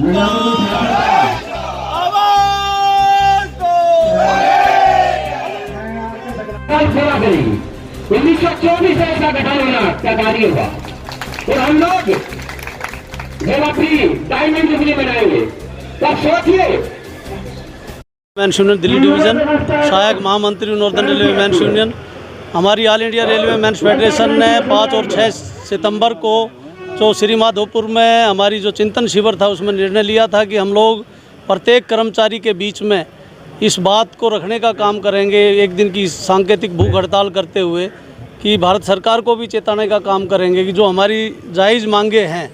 1924 से ऐसा घटा होना क्या कार्य हुआ और हम लोग जब अपनी डायमंड जुबली मनाएंगे तब सोचिए। मेंस यूनियन दिल्ली डिवीज़न सहायक महामंत्री नॉर्दर्न रेलवे मेंस यूनियन, हमारी all India railway men's federation ने 5 और 6 सितंबर को जो श्री माधोपुर में हमारी जो चिंतन शिविर था उसमें निर्णय लिया था कि हम लोग प्रत्येक कर्मचारी के बीच में इस बात को रखने का काम करेंगे, एक दिन की सांकेतिक भूख हड़ताल करते हुए, कि भारत सरकार को भी चेताने का काम करेंगे कि जो हमारी जायज़ मांगे हैं,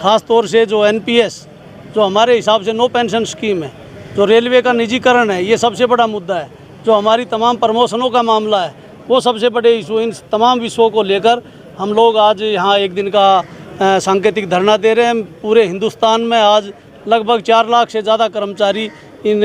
ख़ास तौर से जो एनपीएस, जो हमारे हिसाब से नो पेंशन स्कीम है, जो रेलवे का निजीकरण है, ये सबसे बड़ा मुद्दा है। जो हमारी तमाम प्रमोशनों का मामला है वो सबसे बड़े इशू। इन तमाम विषयों को लेकर हम लोग आज यहाँ एक दिन का सांकेतिक धरना दे रहे हैं। पूरे हिंदुस्तान में आज लगभग 4 लाख से ज़्यादा कर्मचारी इन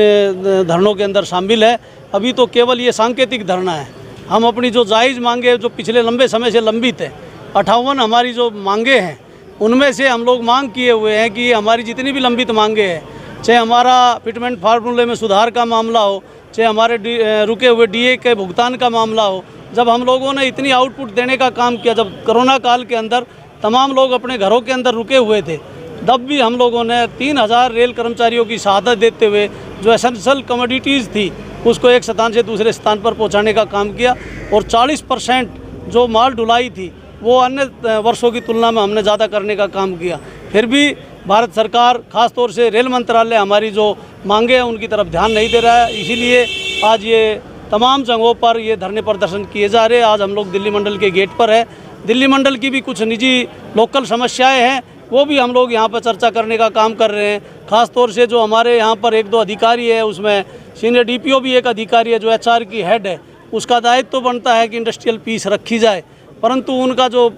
धरनों के अंदर शामिल है। अभी तो केवल ये सांकेतिक धरना है। हम अपनी जो जायज़ मांगे जो पिछले लंबे समय से लंबित है, 58 हमारी जो मांगे हैं उनमें से हम लोग मांग किए हुए हैं कि हमारी जितनी भी लंबित मांगे हैं, चाहे हमारा फिटमेंट फार्मूले में सुधार का मामला हो, चाहे हमारे रुके हुए डीए के भुगतान का मामला हो, जब हम लोगों ने इतनी आउटपुट देने का काम किया, जब कोरोना काल के अंदर तमाम लोग अपने घरों के अंदर रुके हुए थे, तब भी हम लोगों ने 3000 रेल कर्मचारियों की शहादत देते हुए जो एसेंशियल कमोडिटीज़ थी उसको एक स्थान से दूसरे स्थान पर पहुंचाने का काम किया। और 40% जो माल ढुलाई थी वो अन्य वर्षों की तुलना में हमने ज़्यादा करने का काम किया। फिर भी भारत सरकार, ख़ास तौर से रेल मंत्रालय हमारी जो मांगे हैं उनकी तरफ ध्यान नहीं दे रहा है। इसीलिए आज ये तमाम जगहों पर ये धरने प्रदर्शन किए जा रहे हैं। आज हम लोग दिल्ली मंडल के गेट पर है। दिल्ली मंडल की भी कुछ निजी लोकल समस्याएं हैं, वो भी हम लोग यहाँ पर चर्चा करने का काम कर रहे हैं। ख़ास तौर से जो हमारे यहाँ पर 1-2 अधिकारी है, उसमें सीनियर डीपीओ भी एक अधिकारी है जो एचआर की हेड है, उसका दायित्व तो बनता है कि इंडस्ट्रियल पीस रखी जाए, परंतु उनका जो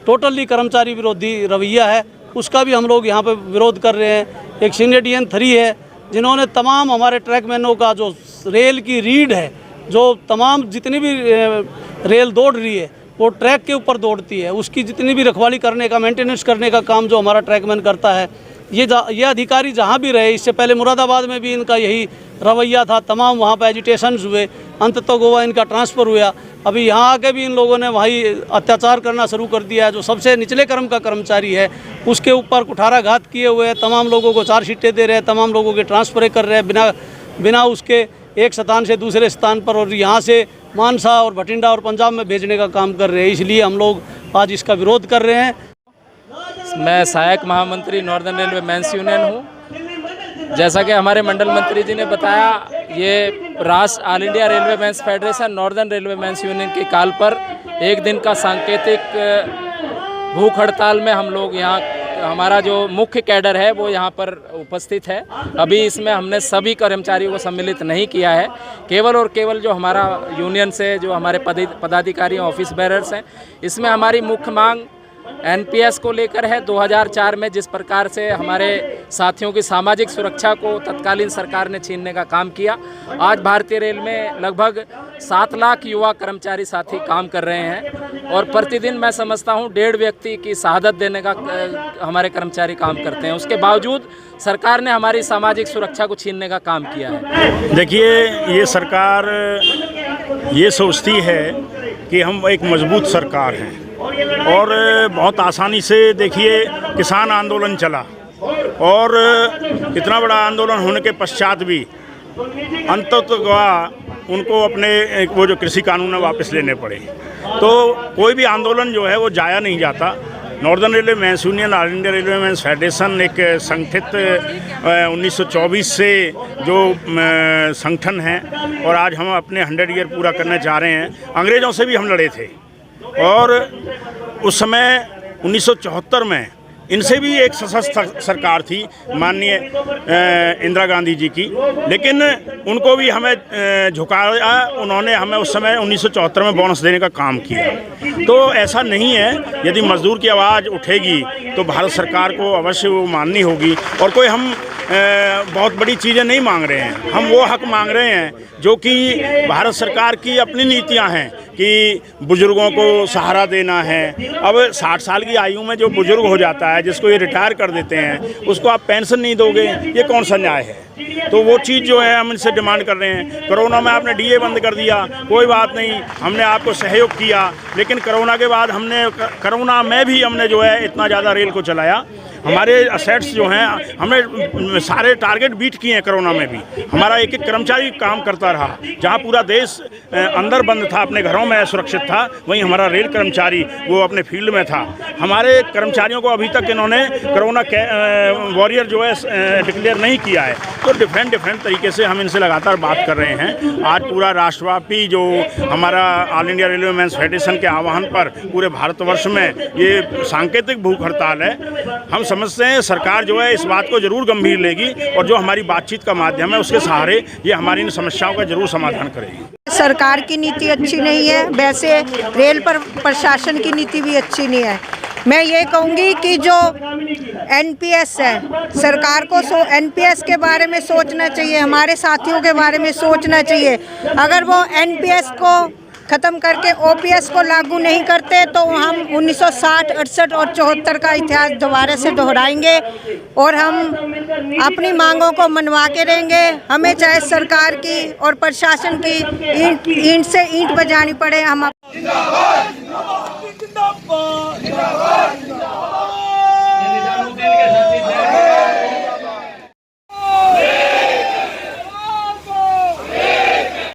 टोटली कर्मचारी विरोधी रवैया है उसका भी हम लोग यहाँ पे विरोध कर रहे हैं। एक सीनियर DN 3 है जिन्होंने तमाम हमारे ट्रैकमैनों का जो रेल की रीड है, जो तमाम जितनी भी रेल दौड़ रही है वो ट्रैक के ऊपर दौड़ती है, उसकी जितनी भी रखवाली करने का, मेंटेनेंस करने का काम जो हमारा ट्रैकमैन करता है, ये अधिकारी जहाँ भी रहे, इससे पहले मुरादाबाद में भी इनका यही रवैया था। तमाम वहाँ पर एजिटेशंस हुए, अंततः गोवा इनका ट्रांसफ़र हुआ। अभी यहाँ आके भी इन लोगों ने वही अत्याचार करना शुरू कर दिया है। जो सबसे निचले क्रम का कर्मचारी है उसके ऊपर कुठाराघात किए हुए हैं, तमाम लोगों को चार्जशीटें दे रहे हैं, तमाम लोगों के ट्रांसफ़र कर रहे हैं बिना उसके एक स्थान से दूसरे स्थान पर, और यहाँ से मानसा और भटिंडा और पंजाब में भेजने का काम कर रहे हैं। इसलिए हम लोग आज इसका विरोध कर रहे हैं। मैं सहायक महामंत्री नॉर्दर्न रेलवे मेंस यूनियन हूँ। जैसा कि हमारे मंडल मंत्री जी ने बताया, ये राष्ट्र all India railway men's federation northern railway men's union की काल पर एक दिन का सांकेतिक भूख हड़ताल में हम लोग यहाँ, हमारा जो मुख्य कैडर है वो यहाँ पर उपस्थित है। अभी इसमें हमने सभी कर्मचारियों को सम्मिलित नहीं किया है, केवल और केवल जो हमारा यूनियन से जो हमारे पदाधिकारी ऑफिस बेरर्स हैं, इसमें हमारी मुख्य मांग एनपीएस को लेकर है। 2004 में जिस प्रकार से हमारे साथियों की सामाजिक सुरक्षा को तत्कालीन सरकार ने छीनने का काम किया, आज भारतीय रेल में लगभग 7 लाख युवा कर्मचारी साथी काम कर रहे हैं और प्रतिदिन मैं समझता हूं 1.5 व्यक्ति की शहादत देने का हमारे कर्मचारी काम करते हैं। उसके बावजूद सरकार ने हमारी सामाजिक सुरक्षा को छीनने का काम किया है। देखिए, ये सरकार ये सोचती है कि हम एक मजबूत सरकार हैं और बहुत आसानी से, देखिए, किसान आंदोलन चला और इतना बड़ा आंदोलन होने के पश्चात भी अंततः उनको अपने वो जो कृषि कानून है वापस लेने पड़े। तो कोई भी आंदोलन जो है वो जाया नहीं जाता। Northern railway men's union, all India railway men's federation एक संगठित 1924 से जो संगठन है और आज हम अपने 100 ईयर पूरा करना चाह रहे हैं। अंग्रेज़ों से भी हम लड़े थे और उस समय 1974 में इनसे भी एक सशक्त सरकार थी माननीय इंदिरा गांधी जी की, लेकिन उनको भी हमें झुकाया। उन्होंने हमें उस समय 1974 में बोनस देने का काम किया। तो ऐसा नहीं है, यदि मजदूर की आवाज़ उठेगी तो भारत सरकार को अवश्य वो माननी होगी। और कोई हम बहुत बड़ी चीज़ें नहीं मांग रहे हैं, हम वो हक मांग रहे हैं जो कि भारत सरकार की अपनी नीतियां हैं कि बुजुर्गों को सहारा देना है। अब 60 साल की आयु में जो बुजुर्ग हो जाता है, जिसको ये रिटायर कर देते हैं, उसको आप पेंशन नहीं दोगे, ये कौन सा न्याय है। तो वो चीज़ जो है हम इनसे डिमांड कर रहे हैं। कोरोना में आपने डीए बंद कर दिया, कोई बात नहीं, हमने आपको सहयोग किया, लेकिन कोरोना के बाद कोरोना में भी हमने जो है इतना ज़्यादा रेल को चलाया। हमारे असेट्स जो हैं, हमने सारे टारगेट बीट किए हैं। कोरोना में भी हमारा एक एक कर्मचारी काम करता रहा। जहां पूरा देश अंदर बंद था, अपने घरों में सुरक्षित था, वहीं हमारा रेल कर्मचारी वो अपने फील्ड में था। हमारे कर्मचारियों को अभी तक इन्होंने कोरोना वॉरियर जो है डिक्लेयर नहीं किया है। तो डिफरेंट तरीके से हम इनसे लगातार बात कर रहे हैं। आज पूरा राष्ट्रव्यापी जो हमारा all India railway men's federation के आह्वान पर पूरे भारतवर्ष में ये सांकेतिक भूख हड़ताल है। हम समझते हैं सरकार जो है इस बात को जरूर गंभीर लेगी और जो हमारी बातचीत का माध्यम है उसके सहारे ये हमारी इन समस्याओं का जरूर समाधान करेगी। सरकार की नीति अच्छी नहीं है, वैसे रेल पर प्रशासन की नीति भी अच्छी नहीं है। मैं ये कहूँगी कि जो एनपीएस है, सरकार को एनपीएस के बारे में सोचना चाहिए, हमारे साथियों के बारे में सोचना चाहिए। अगर वो एनपीएस को ख़त्म करके ओपीएस को लागू नहीं करते तो हम 1960, 68 और 74 का इतिहास दोबारा से दोहराएंगे और हम अपनी मांगों को मनवा के रहेंगे। हमें चाहे सरकार की और प्रशासन की ईंट से ईंट बजानी पड़े, हम